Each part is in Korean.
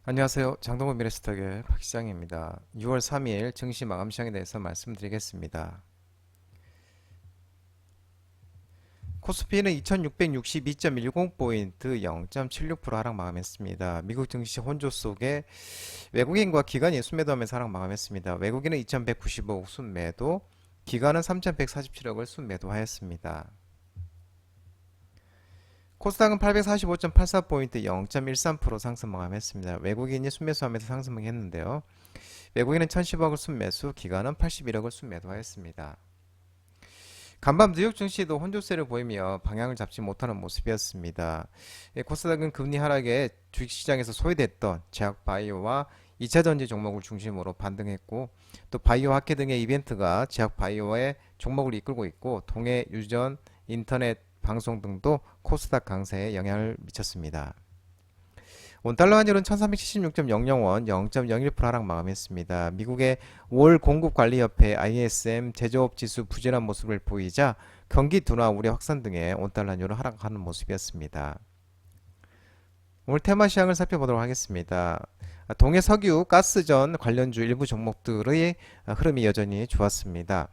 안녕하세요. 장동건 미래스탁의 박 시장입니다. 6월 3일 증시 마감 시장에 대해서 말씀드리겠습니다. 코스피는 2662.10포인트 0.76% 하락 마감했습니다. 미국 증시 혼조 속에 외국인과 기관이 순매도하면서 하락 마감했습니다. 외국인은 2195억 순매도, 기관은 3147억을 순매도하였습니다. 코스닥은 845.84포인트 0.13% 상승 마감했습니다. 외국인이 순매수하면서 상승했는데요. 외국인은 1010억을 순매수, 기관은 81억을 순매도하였습니다. 간밤 뉴욕 증시도 혼조세를 보이며 방향을 잡지 못하는 모습이었습니다. 코스닥은 금리 하락에 주식시장에서 소외됐던 제약 바이오와 2차전지 종목을 중심으로 반등했고, 또 바이오 학회 등의 이벤트가 제약 바이오의 종목을 이끌고 있고, 동해 유전, 인터넷 방송 등도 코스닥 강세에 영향을 미쳤습니다. 원달러 환율은 1376.00원 0.01% 하락 마감했습니다. 미국의 월 공급관리협회 ISM 제조업 지수 부진한 모습을 보이자 경기 둔화 우려 확산 등의 원달러 환율은 하락하는 모습이었습니다. 오늘 테마 시황을 살펴보도록 하겠습니다. 동해 석유, 가스전 관련주 일부 종목들의 흐름이 여전히 좋았습니다.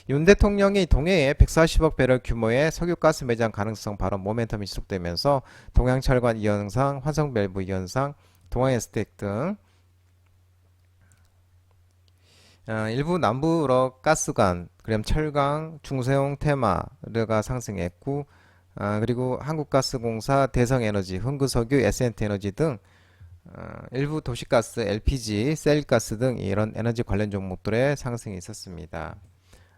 윤 대통령이 동해에 140억 배럴 규모의 석유가스 매장 가능성 발언 모멘텀이 지속되면서 동양철관 이현상, 화성밸브 이현상, 동아에스텍 등 일부 남부럽 가스관, 그럼 철강, 중세용 테마가 상승했고, 그리고 한국가스공사, 대성에너지, 흥구석유, SNT에너지 등 일부 도시가스, LPG, 셀가스 등 이런 에너지 관련 종목들의 상승이 있었습니다.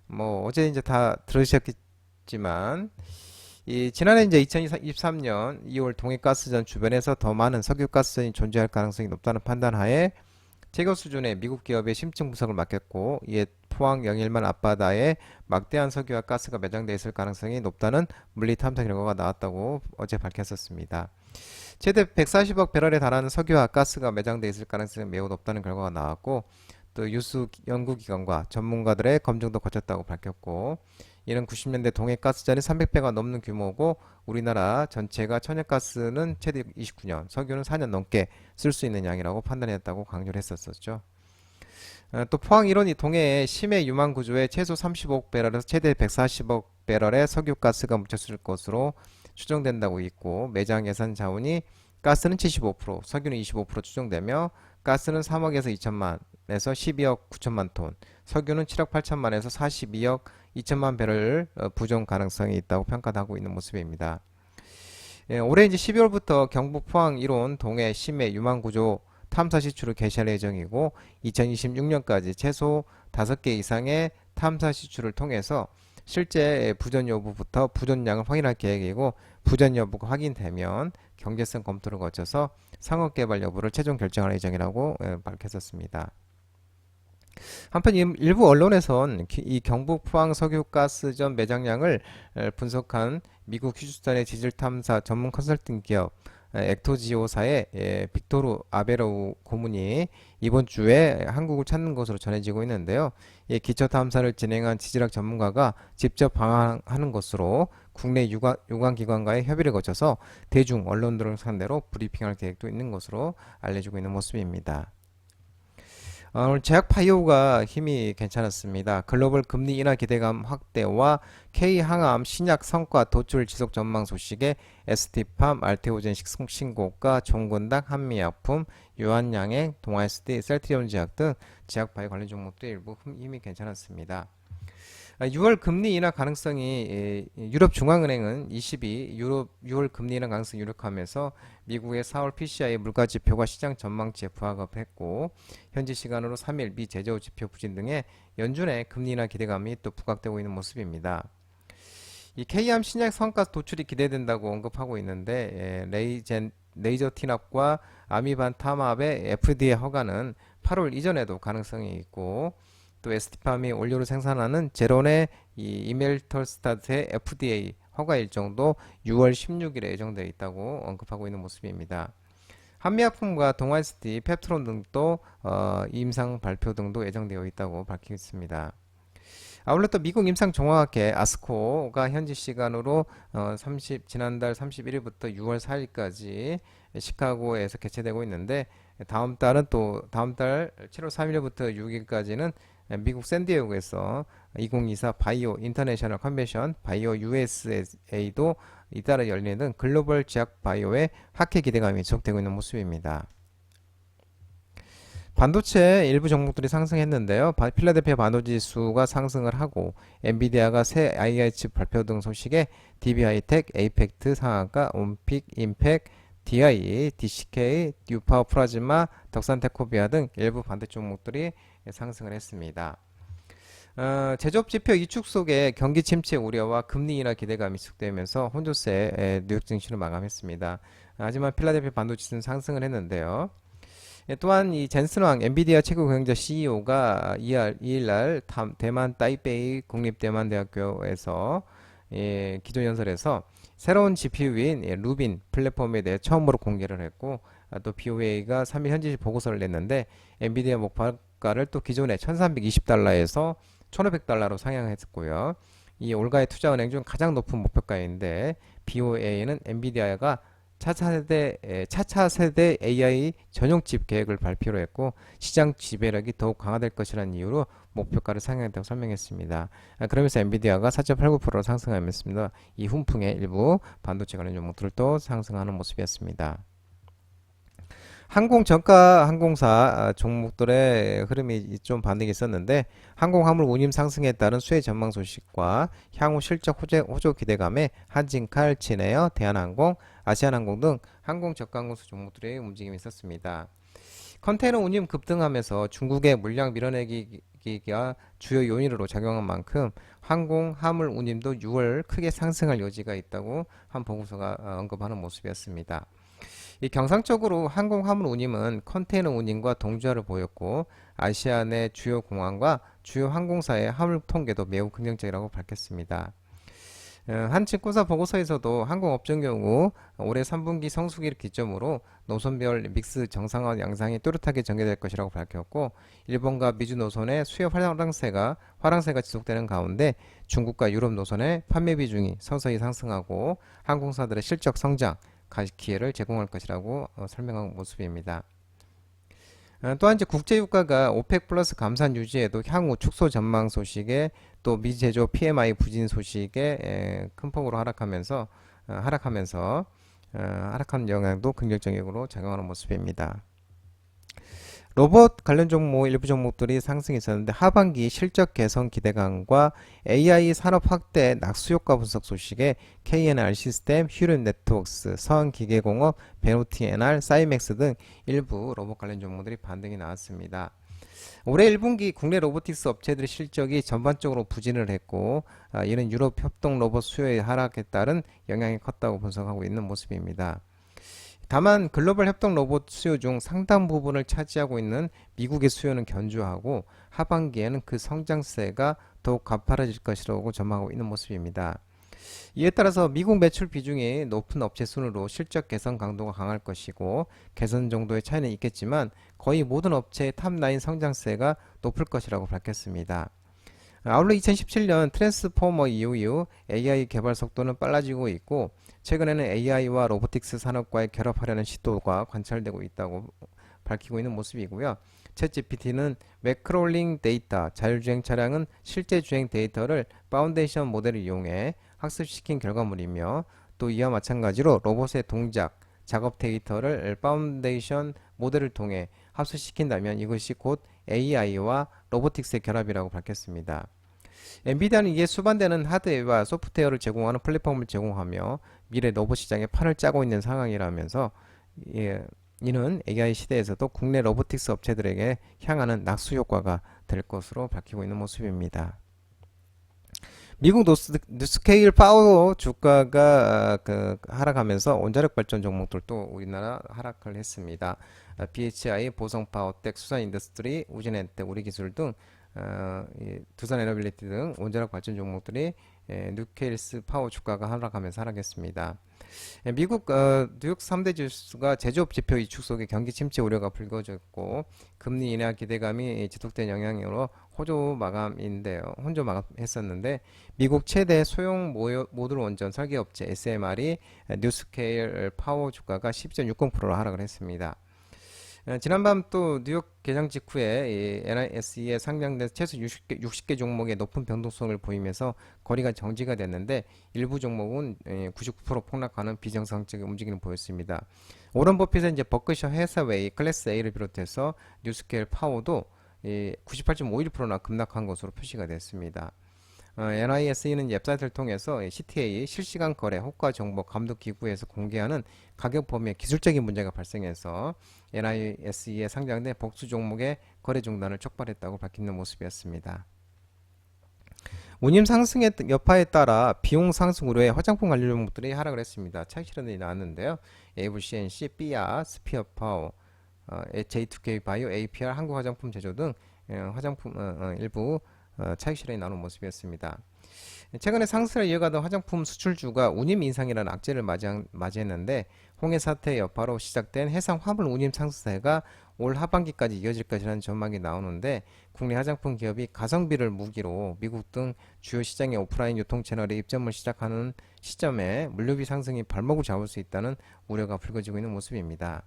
뭐 어제 이제 다 들으셨겠지만 지난해 이제 2023년 2월 동해가스전 주변에서 더 많은 석유가스전이 존재할 가능성이 높다는 판단하에 제거 수준의 미국 기업의 심층 분석을 맡겼고, 이에 포항 영일만 앞바다에 막대한 석유와 가스가 매장되어 있을 가능성이 높다는 물리 탐사 결과가 나왔다고 어제 밝혔었습니다. 최대 140억 배럴에 달하는 석유와 가스가 매장되어 있을 가능성이 매우 높다는 결과가 나왔고, 또 유수 연구기관과 전문가들의 검증도 거쳤다고 밝혔고, 이는 90년대 동해 가스전이 300배가 넘는 규모고, 우리나라 전체가 천연가스는 최대 29년, 석유는 4년 넘게 쓸 수 있는 양이라고 판단했다고 강조를 했었죠. 또 포항 일원이 동해에 심해 유망 구조에 최소 35억 배럴에서 최대 140억 배럴의 석유가스가 묻혔을 것으로 추정된다고 있고, 매장 예산 자원이 가스는 75%, 석유는 25% 추정되며, 가스는 3억에서 2천만에서 12억 9천만 톤, 석유는 7억 8천만에서 42억 2천만 배럴 부족 가능성이 있다고 평가하고 있는 모습입니다. 올해 이제 12월부터 경북 포항 일원 동해 심해 유망 구조 탐사 시추를 개시할 예정이고, 2026년까지 최소 5개 이상의 탐사 시추를 통해서 실제 부전 여부부터 부전량을 확인할 계획이고, 부전 여부가 확인되면 경제성 검토를 거쳐서 상업 개발 여부를 최종 결정할 예정이라고 밝혔었습니다. 한편 일부 언론에선 이 경북 포항 석유가스전 매장량을 분석한 미국 휴스턴의 지질 탐사 전문 컨설팅 기업 엑토지오사의 빅토르 아베로우 고문이 이번 주에 한국을 찾는 것으로 전해지고 있는데요. 기초 탐사를 진행한 지질학 전문가가 직접 방한하는 것으로 국내 유관기관과의 협의를 거쳐서 대중 언론들을 상대로 브리핑할 계획도 있는 것으로 알려지고 있는 모습입니다. 오늘 제약 바이오가 힘이 괜찮았습니다. 글로벌 금리 인하 기대감 확대와 K항암 신약 성과 도출 지속 전망 소식에 ST팜, 알테오젠식 신고가, 종근당, 한미약품, 유한양행, 동아SD, 셀트리온 제약 등 제약 바이오 관련 종목도 일부 힘이 괜찮았습니다. 6월 금리 인하 가능성이 유럽 중앙은행은 6월 금리 인하 가능성이 유력하면서 미국의 4월 PCI 물가 지표가 시장 전망치에 부합했고, 현지 시간으로 3일 미 제조 지표 부진 등의 연준의 금리 인하 기대감이 또 부각되고 있는 모습입니다. 이 K암 신약 성과 도출이 기대된다고 언급하고 있는데, 레이저 티납과 아미반타맙의 FDA 허가는 8월 이전에도 가능성이 있고, 또 ST팜이 원료를 생산하는 제론의 이멜털스타트의 FDA 허가 일정도 6월 16일에 예정되어 있다고 언급하고 있는 모습입니다. 한미약품과 동아SD, 펩트론 등도 임상 발표 등도 예정되어 있다고 밝혔습니다. 아울러 또 미국 임상종합학회 아스코가 현지 시간으로 지난달 31일부터 6월 4일까지 시카고에서 개최되고 있는데, 다음 달 7월 3일부터 6일까지는 미국 샌디에고에서 2024 바이오 인터내셔널 컨벤션 바이오 USA도 잇따라 열리는 글로벌 제약 바이오의 학회 기대감이 지속되고 있는 모습입니다. 반도체 일부 종목들이 상승했는데요. 필라델피아 반도체 지수가 상승을 하고 엔비디아가 새 AI 칩 발표 등 소식에 DB하이텍, 에이펙트 상한가, 온픽, 임팩, DI, DCK, 뉴파워 플라즈마, 덕산테코비아 등 일부 반도체 종목들이 상승을 했습니다. 제조업 지표 이축 속에 경기 침체 우려와 금리 인하 기대감이 지속되면서 혼조세 뉴욕 증시를 마감했습니다. 하지만 필라델피아 반도체는 상승을 했는데요. 또한 이 젠슨 왕 엔비디아 최고 경영자 CEO가 2일날 대만 타이베이 국립대만대학교에서 기조 연설에서 새로운 GPU인 루빈 플랫폼에 대해 처음으로 공개를 했고, 또 BOA가 3일 현지 보고서를 냈는데 엔비디아 목표가를 또 기존의 1320달러에서 1500달러로 상향했고요. 이 올가의 투자은행 중 가장 높은 목표가인데 BOA는 엔비디아가 차차 세대 AI 전용칩 계획을 발표로 했고 시장 지배력이 더욱 강화될 것이라는 이유로 목표가를 상향했다고 설명했습니다. 그러면서 엔비디아가 4.89%로 상승하였습니다. 이 훈풍의 일부 반도체 관련 종목들을 또 상승하는 모습이었습니다. 항공정가 항공사 종목들의 흐름이 좀 반등이 있었는데 항공화물 운임 상승에 따른 수혜 전망 소식과 향후 실적 호조 기대감에 한진칼, 진에어, 대한항공, 아시아나항공 등 항공저가 항공사 종목들의 움직임이 있었습니다. 컨테이너 운임 급등하면서 중국의 물량 밀어내기가 주요 요인으로 작용한 만큼 항공 화물 운임도 6월 크게 상승할 여지가 있다고 한 보고서가 언급하는 모습이었습니다. 이 경상적으로 항공 화물 운임은 컨테이너 운임과 동조화를 보였고 아시아 내 주요 공항과 주요 항공사의 화물 통계도 매우 긍정적이라고 밝혔습니다. 한 증권사 보고서에서도 항공업종 경우 올해 3분기 성수기를 기점으로 노선별 믹스 정상화 양상이 뚜렷하게 전개될 것이라고 밝혔고 일본과 미주 노선의 수요 화랑세가 지속되는 가운데 중국과 유럽 노선의 판매 비중이 서서히 상승하고 항공사들의 실적 성장 기회를 제공할 것이라고 설명한 모습입니다. 또한 이제 국제유가가 오펙 플러스 감산 유지에도 향후 축소 전망 소식에 또 미제조 PMI 부진 소식에 큰 폭으로 하락한 영향도 긍정적으로 작용하는 모습입니다. 로봇 관련 종목 일부 종목들이 상승이 있었는데 하반기 실적 개선 기대감과 AI 산업 확대 낙수 효과 분석 소식에 KNR 시스템, 휴른 네트워크스, 서한기계공업, 베노티 NR, 사이맥스 등 일부 로봇 관련 종목들이 반등이 나왔습니다. 올해 1분기 국내 로보틱스 업체들의 실적이 전반적으로 부진을 했고 이는 유럽 협동 로봇 수요의 하락에 따른 영향이 컸다고 분석하고 있는 모습입니다. 다만 글로벌 협동 로봇 수요 중 상당 부분을 차지하고 있는 미국의 수요는 견조하고 하반기에는 그 성장세가 더욱 가파라질 것이라고 전망하고 있는 모습입니다. 이에 따라서 미국 매출 비중이 높은 업체 순으로 실적 개선 강도가 강할 것이고 개선 정도의 차이는 있겠지만 거의 모든 업체의 탑라인 성장세가 높을 것이라고 밝혔습니다. 아울러 2017년 트랜스포머 이후 AI 개발 속도는 빨라지고 있고 최근에는 AI와 로보틱스 산업과의 결합하려는 시도가 관찰되고 있다고 밝히고 있는 모습이고요. 챗GPT는 맥크롤링 데이터, 자율주행 차량은 실제 주행 데이터를 파운데이션 모델을 이용해 학습시킨 결과물이며 또 이와 마찬가지로 로봇의 동작, 작업 데이터를 파운데이션 모델을 통해 합수시킨다면 이것이 곧 AI와 로보틱스의 결합이라고 밝혔습니다. 엔비디아는 이에 수반되는 하드웨어와 소프트웨어를 제공하는 플랫폼을 제공하며 미래 로봇 시장에 판을 짜고 있는 상황이라면서 이는 AI 시대에서도 국내 로보틱스 업체들에게 향하는 낙수 효과가 될 것으로 밝히고 있는 모습입니다. 미국 뉴스케일 파워 주가가 하락하면서 원자력 발전 종목들도 우리나라 하락을 했습니다. BHI, 보성파워텍, 수산인더스트리, 우진엔텍, 우리기술 등 두산에너빌리티 등 원자력 발전 종목들이 뉴케일스 파워 주가가 하락하면서 하락했습니다. 미국 뉴욕 3대 지수가 제조업 지표 이축 속에 경기 침체 우려가 불거졌고 금리 인하 기대감이 지속된 영향으로 혼조 마감했었는데 미국 최대 소형 모듈 원전 설계업체 SMR이 뉴스케일 파워 주가가 12.60%로 하락을 했습니다. 지난밤 또 뉴욕 개장 직후에 이 NISE에 상장된 최소 60개 종목의 높은 변동성을 보이면서 거래가 정지가 됐는데 일부 종목은 99% 폭락하는 비정상적인 움직임을 보였습니다. 오런 버핏의 이제 버크셔 해사웨이 클래스 A를 비롯해서 뉴스케일 파워도 98.51%나 급락한 것으로 표시가 됐습니다. NISE는 웹사이트를 통해서 CTA 실시간 거래 호가 정보 감독 기구에서 공개하는 가격 범위에 기술적인 문제가 발생해서 NISE에 상장된 복수 종목의 거래 중단을 촉발했다고 밝히는 모습이었습니다. 운임 상승의 여파에 따라 비용 상승 우려에 화장품 관련 종목들이 하락을 했습니다. 차익 실현이 나왔는데요. AVCNC, 삐아, 스피어 파워, J2K 바이오, APR, 한국 화장품 제조 등 화장품 일부 차익 실현이 나오는 모습이었습니다. 최근에 상승을 이어가던 화장품 수출주가 운임 인상이라는 악재를 맞이했는데 홍해 사태 여파로 시작된 해상 화물 운임 상승세가 올 하반기까지 이어질 것이라는 전망이 나오는데 국내 화장품 기업이 가성비를 무기로 미국 등 주요 시장의 오프라인 유통 채널에 입점을 시작하는 시점에 물류비 상승이 발목을 잡을 수 있다는 우려가 불거지고 있는 모습입니다.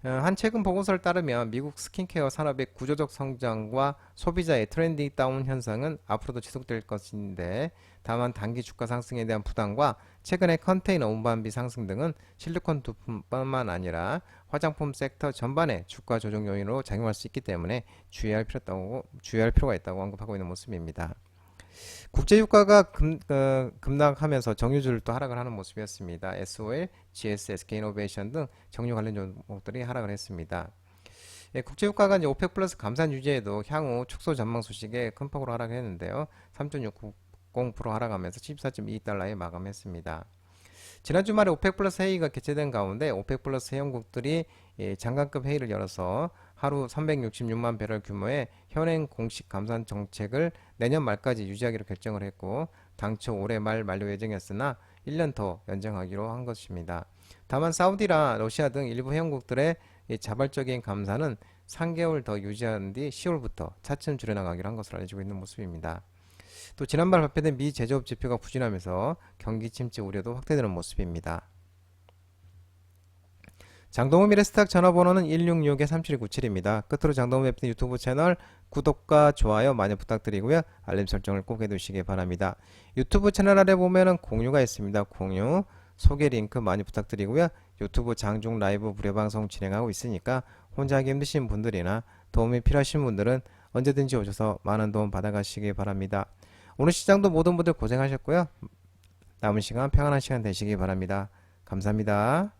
한 최근 보고서를 따르면 미국 스킨케어 산업의 구조적 성장과 소비자의 트렌디 다운 현상은 앞으로도 지속될 것인데 다만 단기 주가 상승에 대한 부담과 최근의 컨테이너 운반비 상승 등은 실리콘 부품뿐만 아니라 화장품 섹터 전반의 주가 조정 요인으로 작용할 수 있기 때문에 주의할 필요가 있다고 언급하고 있는 모습입니다. 국제유가가 급락하면서 정유주를 또 하락을 하는 모습이었습니다. SOL, GS, SK이노베이션 등 정유 관련 종목들이 하락을 했습니다. 국제유가가 이제 오펙 플러스 감산 유지에도 향후 축소 전망 소식에 큰 폭으로 하락했는데요. 3.60% 하락하면서 74.2달러에 마감했습니다. 지난 주말에 오펙 플러스 회의가 개최된 가운데 오펙 플러스 회원국들이 장관급 회의를 열어서 하루 366만 배럴 규모의 현행 공식 감산 정책을 내년 말까지 유지하기로 결정을 했고 당초 올해 말 만료 예정이었으나 1년 더 연장하기로 한 것입니다. 다만 사우디나 러시아 등 일부 회원국들의 자발적인 감산은 3개월 더 유지한 뒤 10월부터 차츰 줄여나가기로 한 것으로 알려지고 있는 모습입니다. 또 지난달 발표된 미 제조업 지표가 부진하면서 경기 침체 우려도 확대되는 모습입니다. 장동훈 미래스탁 전화번호는 166-3797입니다. 끝으로 장동훈 웹툰 유튜브 채널 구독과 좋아요 많이 부탁드리고요. 알림 설정을 꼭 해두시기 바랍니다. 유튜브 채널 아래 보면은 공유가 있습니다. 공유, 소개 링크 많이 부탁드리고요. 유튜브 장중 라이브 무료 방송 진행하고 있으니까 혼자 하기 힘드신 분들이나 도움이 필요하신 분들은 언제든지 오셔서 많은 도움 받아가시기 바랍니다. 오늘 시장도 모든 분들 고생하셨고요. 남은 시간 평안한 시간 되시기 바랍니다. 감사합니다.